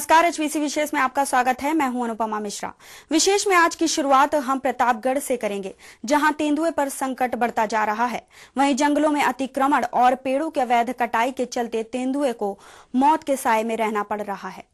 नमस्कार, एचबीसी विशेष में आपका स्वागत है। मैं हूं अनुपमा मिश्रा। विशेष में आज की शुरुआत हम प्रतापगढ़ से करेंगे, जहां तेंदुए पर संकट बढ़ता जा रहा है। वहीं जंगलों में अतिक्रमण और पेड़ों के अवैध कटाई के चलते तेंदुए को मौत के साए में रहना पड़ रहा है।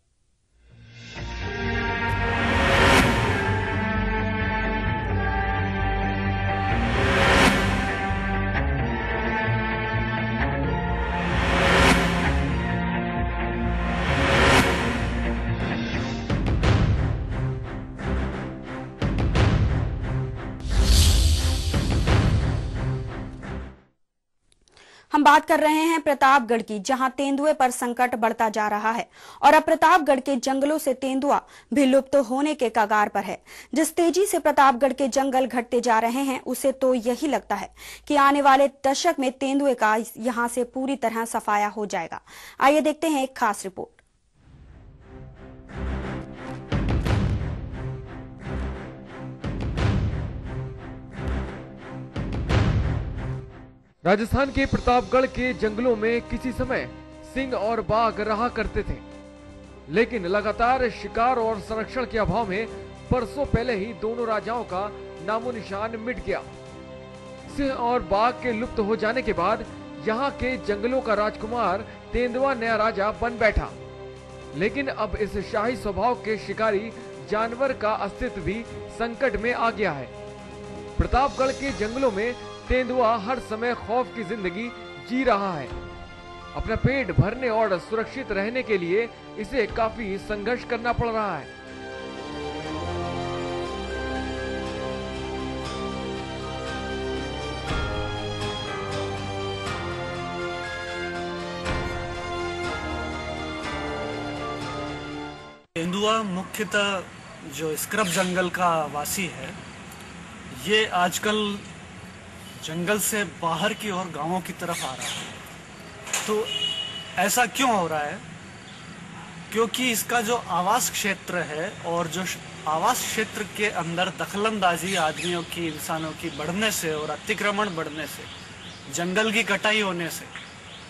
हम बात कर रहे हैं प्रतापगढ़ की, जहां तेंदुए पर संकट बढ़ता जा रहा है और अब प्रतापगढ़ के जंगलों से तेंदुआ भी लुप्त होने के कगार पर है। जिस तेजी से प्रतापगढ़ के जंगल घटते जा रहे हैं, उसे तो यही लगता है कि आने वाले दशक में तेंदुए का यहां से पूरी तरह सफाया हो जाएगा। आइए देखते हैं एक खास रिपोर्ट। राजस्थान के प्रतापगढ़ के जंगलों में किसी समय सिंह और बाघ रहा करते थे, लेकिन लगातार शिकार और संरक्षण के अभाव में बरसों पहले ही दोनों राजाओं का नामो निशान मिट गया। सिंह और बाघ के लुप्त हो जाने के बाद यहाँ के जंगलों का राजकुमार तेंदुआ नया राजा बन बैठा। लेकिन अब इस शाही स्वभाव के शिकारी जानवर का अस्तित्व भी संकट में आ गया है। प्रतापगढ़ के जंगलों में तेंदुआ हर समय खौफ की जिंदगी जी रहा है। अपना पेट भरने और सुरक्षित रहने के लिए इसे काफी संघर्ष करना पड़ रहा है। तेंदुआ मुख्यतः जो स्क्रब जंगल का वासी है, ये आजकल जंगल से बाहर की ओर गांवों की तरफ आ रहा है। तो ऐसा क्यों हो रहा है? क्योंकि इसका जो आवास क्षेत्र है और जो आवास क्षेत्र के अंदर दखलंदाजी आदमियों की, इंसानों की बढ़ने से और अतिक्रमण बढ़ने से, जंगल की कटाई होने से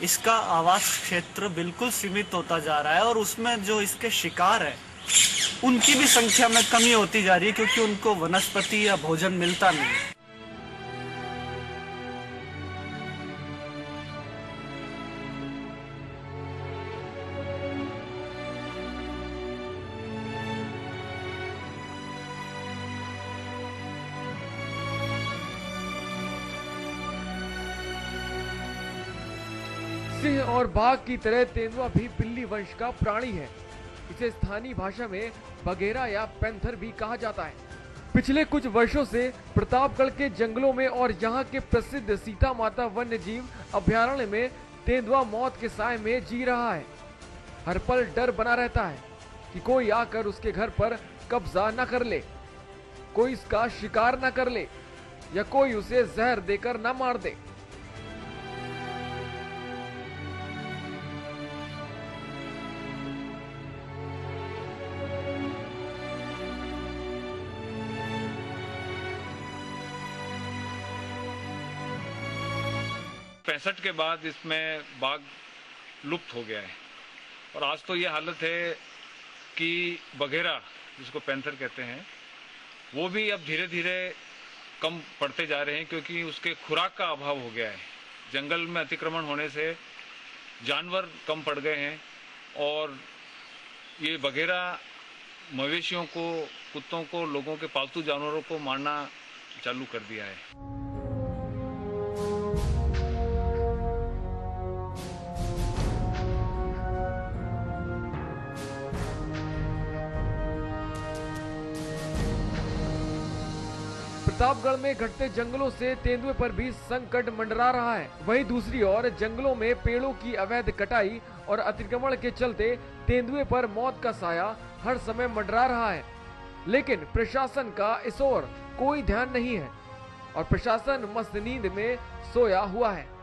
इसका आवास क्षेत्र बिल्कुल सीमित होता जा रहा है और उसमें जो इसके शिकार है उनकी भी संख्या में कमी होती जा रही है, क्योंकि उनको वनस्पति या भोजन मिलता नहीं है। सिंह और बाघ की तरह तेंदुआ भी बिल्ली वंश का प्राणी है। इसे स्थानीय भाषा में बघेरा या पैंथर भी कहा जाता है। पिछले कुछ वर्षों से प्रतापगढ़ के जंगलों में और यहाँ के प्रसिद्ध सीता माता वन्य जीव अभयारण्य में तेंदुआ मौत के साए में जी रहा है। हर पल डर बना रहता है कि कोई आकर उसके घर पर कब्जा न कर ले, कोई इसका शिकार न कर ले या कोई उसे जहर देकर न मार दे। पैंसठ के बाद इसमें बाघ लुप्त हो गया है और आज तो ये हालत है कि बघेरा, जिसको पैंथर कहते हैं, वो भी अब धीरे धीरे कम पड़ते जा रहे हैं, क्योंकि उसके खुराक का अभाव हो गया है। जंगल में अतिक्रमण होने से जानवर कम पड़ गए हैं और ये बघेरा मवेशियों को, कुत्तों को, लोगों के पालतू जानवरों को मारना चालू कर दिया है। प्रतापगढ़ में घटते जंगलों से तेंदुए पर भी संकट मंडरा रहा है। वहीं दूसरी ओर जंगलों में पेड़ों की अवैध कटाई और अतिक्रमण के चलते तेंदुए पर मौत का साया हर समय मंडरा रहा है। लेकिन प्रशासन का इस ओर कोई ध्यान नहीं है और प्रशासन मस्त नींद में सोया हुआ है।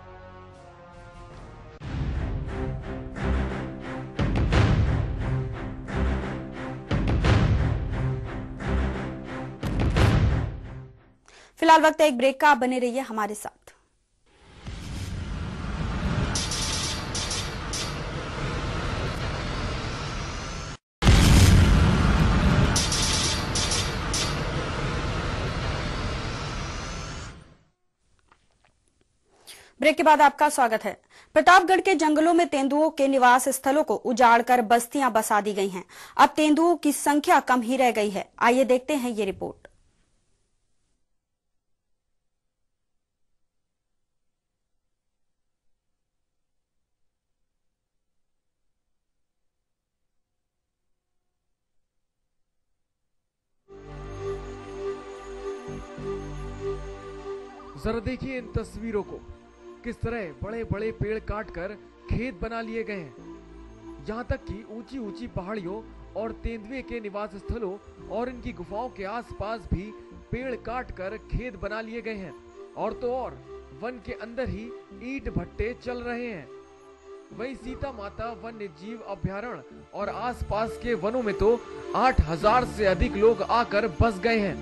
फिलहाल वक्त है एक ब्रेक का। आप बने रहिए हमारे साथ। ब्रेक के बाद आपका स्वागत है। प्रतापगढ़ के जंगलों में तेंदुओं के निवास स्थलों को उजाड़कर बस्तियां बसा दी गई हैं। अब तेंदुओं की संख्या कम ही रह गई है। आइए देखते हैं ये रिपोर्ट। जरा देखिए इन तस्वीरों को, किस तरह बड़े बड़े पेड़ काटकर खेत बना लिए गए हैं। यहाँ तक कि ऊंची ऊंची पहाड़ियों और तेंदुए के निवास स्थलों और इनकी गुफाओं के आसपास भी पेड़ काटकर खेत बना लिए गए हैं। और तो और वन के अंदर ही ईंट भट्टे चल रहे हैं। वहीं सीता माता वन्य जीव अभयारण्य और आसपास के वनों में तो 8000 से अधिक लोग आकर बस गए हैं।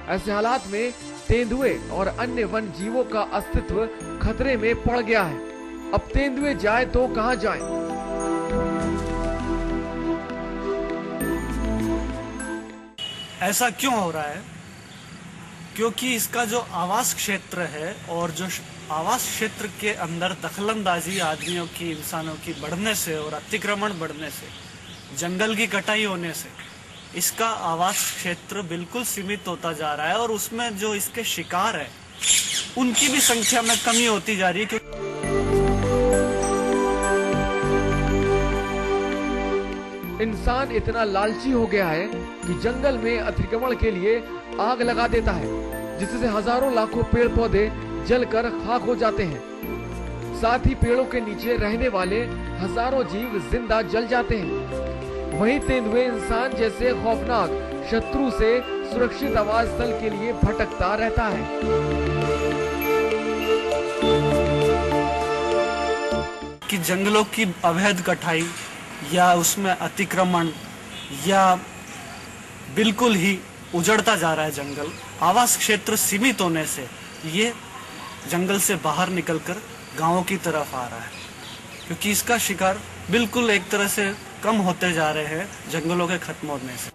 ऐसे हालात में तेंदुए और अन्य वन जीवों का अस्तित्व खतरे में पड़ गया है। अब तेंदुए जाए तो कहां जाएं? ऐसा क्यों हो रहा है? क्योंकि इसका जो आवास क्षेत्र है और जो आवास क्षेत्र के अंदर दखलंदाजी आदमियों की, इंसानों की बढ़ने से और अतिक्रमण बढ़ने से, जंगल की कटाई होने से इसका आवास क्षेत्र बिल्कुल सीमित होता जा रहा है और उसमें जो इसके शिकार है उनकी भी संख्या में कमी होती जा रही है। इंसान इतना लालची हो गया है कि जंगल में अतिक्रमण के लिए आग लगा देता है, जिससे हजारों लाखों पेड़ पौधे जलकर खाक हो जाते हैं। साथ ही पेड़ों के नीचे रहने वाले हजारों जीव जिंदा जल जाते हैं। वहीं तेंदुए इंसान जैसे खौफनाक शत्रु से सुरक्षित आवास स्थल के लिए भटकता रहता है। कि जंगलों की अवैध कटाई या उसमें अतिक्रमण या बिल्कुल ही उजड़ता जा रहा है जंगल, आवास क्षेत्र सीमित होने से ये जंगल से बाहर निकलकर गांवों की तरफ आ रहा है। क्योंकि इसका शिकार बिल्कुल एक तरह से कम होते जा रहे हैं जंगलों के खत्म होने से।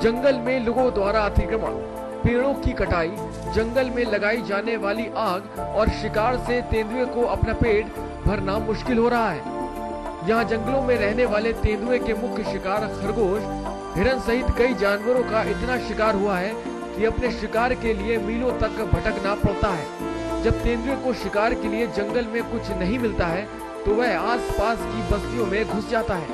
जंगल में लोगों द्वारा अतिक्रमण, पेड़ों की कटाई, जंगल में लगाई जाने वाली आग और शिकार से तेंदुए को अपना पेट भरना मुश्किल हो रहा है। यहाँ जंगलों में रहने वाले तेंदुए के मुख्य शिकार खरगोश, हिरन सहित कई जानवरों का इतना शिकार हुआ है कि अपने शिकार के लिए मीलों तक भटकना पड़ता है। जब तेंदुए को शिकार के लिए जंगल में कुछ नहीं मिलता है तो वह आसपास की बस्तियों में घुस जाता है।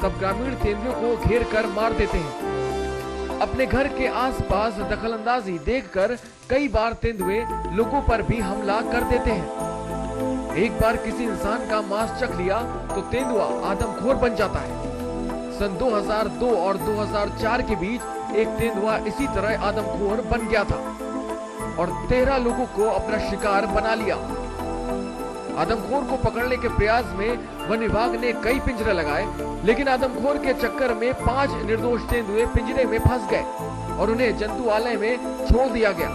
तब ग्रामीण तेंदुए को घेर कर मार देते हैं। अपने घर के आसपास दखलंदाजी देखकर कई बार तेंदुए लोगों पर भी हमला कर देते हैं। एक बार किसी इंसान का मांस चख लिया तो तेंदुआ आदमखोर बन जाता है। सन 2002 और 2004 के बीच एक तेंदुआ इसी तरह आदमखोर बन गया था और 13 लोगों को अपना शिकार बना लिया। आदमखोर को पकड़ने के प्रयास में वन विभाग ने कई पिंजरे लगाए, लेकिन आदमखोर के चक्कर में 5 निर्दोष तेंदुए पिंजरे में फंस गए और उन्हें जंतुआलय में छोड़ दिया गया।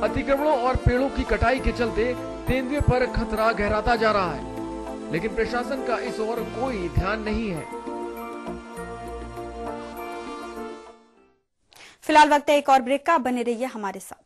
अतिक्रमणों और पेड़ों की कटाई के चलते तेंदुए पर खतरा गहराता जा रहा है, लेकिन प्रशासन का इस ओर कोई ध्यान नहीं है। फिलहाल वक्त है एक और ब्रेक का, बने रहिए हमारे साथ।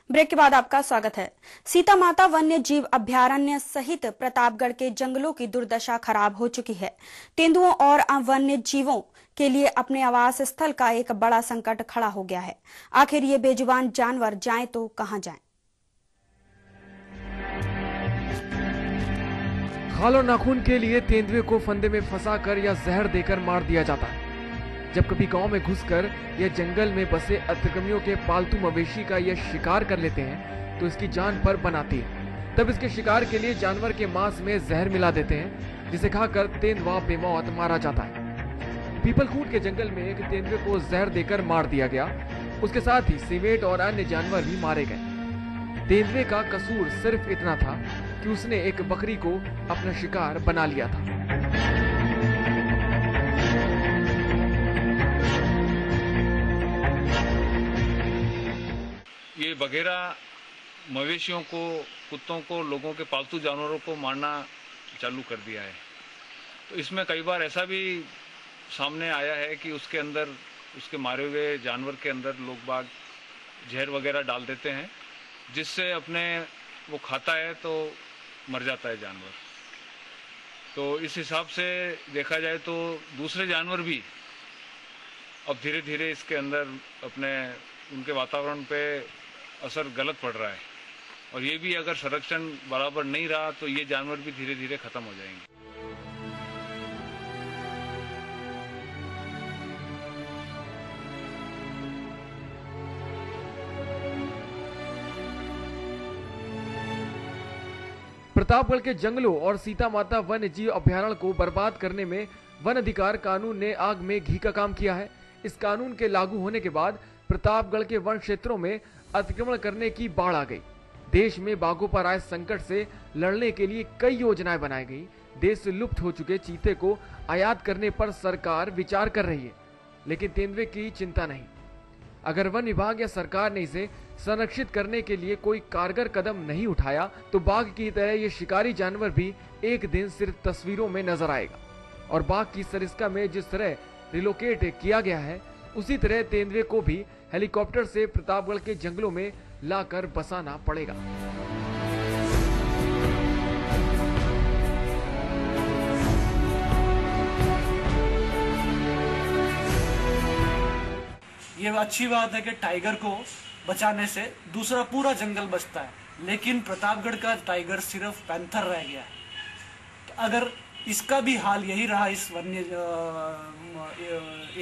ब्रेक के बाद आपका स्वागत है। सीता माता वन्य जीव अभयारण्य सहित प्रतापगढ़ के जंगलों की दुर्दशा खराब हो चुकी है। तेंदुओं और वन्य जीवों के लिए अपने आवास स्थल का एक बड़ा संकट खड़ा हो गया है। आखिर ये बेजुबान जानवर जाएं तो कहां जाएं? खाल और नाखून के लिए तेंदुए को फंदे में फंसाकर या जहर देकर मार दिया जाता है। जब कभी गांव में घुसकर या जंगल में बसे अतिक्रमियों के पालतू मवेशी का यह शिकार कर लेते हैं तो इसकी जान पर बनाती है। तब इसके शिकार के लिए जानवर के मांस में जहर मिला देते हैं, जिसे खाकर तेंदुआ बेमौत मारा जाता है। पीपलखूंट के जंगल में एक तेंदुए को जहर देकर मार दिया गया। उसके साथ ही सिवेट और अन्य जानवर भी मारे गए। तेंदुए का कसूर सिर्फ इतना था कि उसने एक बकरी को अपना शिकार बना लिया था। ये बघेरा मवेशियों को, कुत्तों को, लोगों के पालतू जानवरों को मारना चालू कर दिया है। तो इसमें कई बार ऐसा भी सामने आया है कि उसके अंदर, उसके मारे हुए जानवर के अंदर लोग बाग जहर वगैरह डाल देते हैं, जिससे अपने वो खाता है तो मर जाता है जानवर। तो इस हिसाब से देखा जाए तो दूसरे जानवर भी अब धीरे धीरे इसके अंदर अपने उनके वातावरण पे असर गलत पड़ रहा है, और ये भी अगर संरक्षण बराबर नहीं रहा तो ये जानवर भी धीरे धीरे खत्म हो जाएंगे। प्रतापगढ़ के जंगलों और सीता माता वन्य जीव अभयारण्य को बर्बाद करने में वन अधिकार कानून ने आग में घी का काम किया है। इस कानून के लागू होने के बाद प्रतापगढ़ के वन क्षेत्रों में अतिक्रमण करने की बाढ़ आ गई। देश में बाघों पर आए संकट से लड़ने के लिए कई योजनाएं बनाई गई। देश से लुप्त हो चुके चीते को आयात करने पर सरकार विचार कर रही है, लेकिन तेंदुए की चिंता नहीं। अगर वन विभाग या सरकार ने इसे संरक्षित करने के लिए कोई कारगर कदम नहीं उठाया तो बाघ की तरह ये शिकारी जानवर भी एक दिन सिर्फ तस्वीरों में नजर आएगा। और बाघ की सरिस्का में जिस तरह रिलोकेट किया गया है, उसी तरह तेंदुए को भी हेलीकॉप्टर से प्रतापगढ़ के जंगलों में लाकर बसाना पड़ेगा। ये अच्छी बात है कि टाइगर को बचाने से दूसरा पूरा जंगल बचता है, लेकिन प्रतापगढ़ का टाइगर सिर्फ पैंथर रह गया है। तो अगर इसका भी हाल यही रहा इस वन्य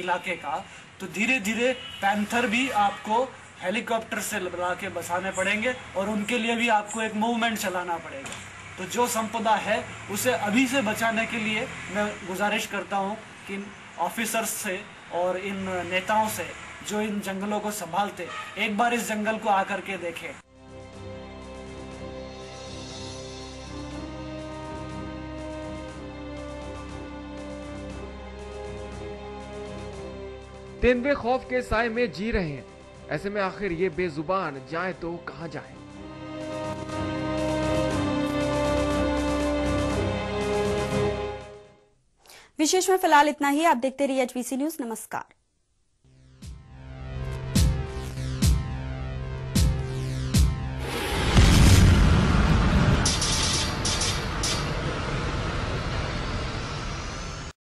इलाके का, तो धीरे धीरे पैंथर भी आपको हेलीकॉप्टर से ला के बसाने पड़ेंगे और उनके लिए भी आपको एक मूवमेंट चलाना पड़ेगा। तो जो संपदा है उसे अभी से बचाने के लिए मैं गुजारिश करता हूँ कि इन ऑफिसर्स से और इन नेताओं से जो इन जंगलों को संभालते, एक बार इस जंगल को आकर के देखें। तेंदुए खौफ के साए में जी रहे हैं। ऐसे में आखिर ये बेजुबान जाए तो कहां जाए। विशेष में फिलहाल इतना ही। आप देखते रहिए HBC न्यूज। नमस्कार।